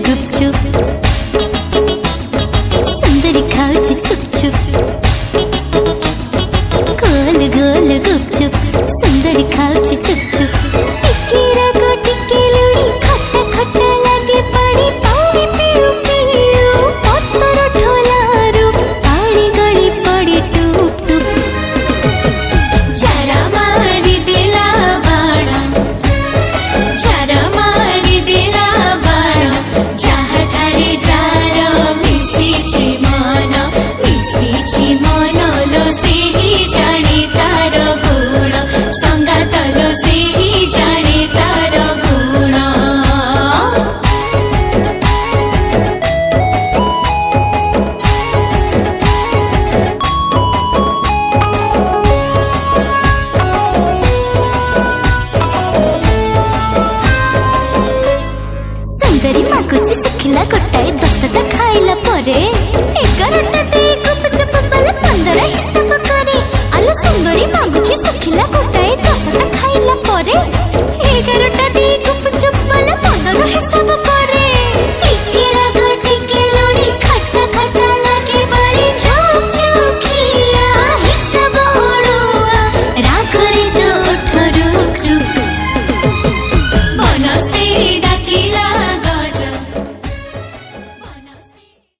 गुपचुप सुंदरी खाऊची चुप चुप गोल गोल गुपचुप सुंदरी खाऊची चुप चुप टिकी रगो टिकी लुड़ी खट्टा खट्टा लगे पानी पानी पियो पियो पत्तर ठोलारू पानी गली पड़ी टूप टूप जरा मारी दिला बाणा जरा मारी दिला बाणा जहा ठारे जार मिसिछि मन लो सेही जाने तार गुण संगात लो सेही जाने तार गुण सुंदरी मागुची सुखिला गोटाए 10टा खाइला परे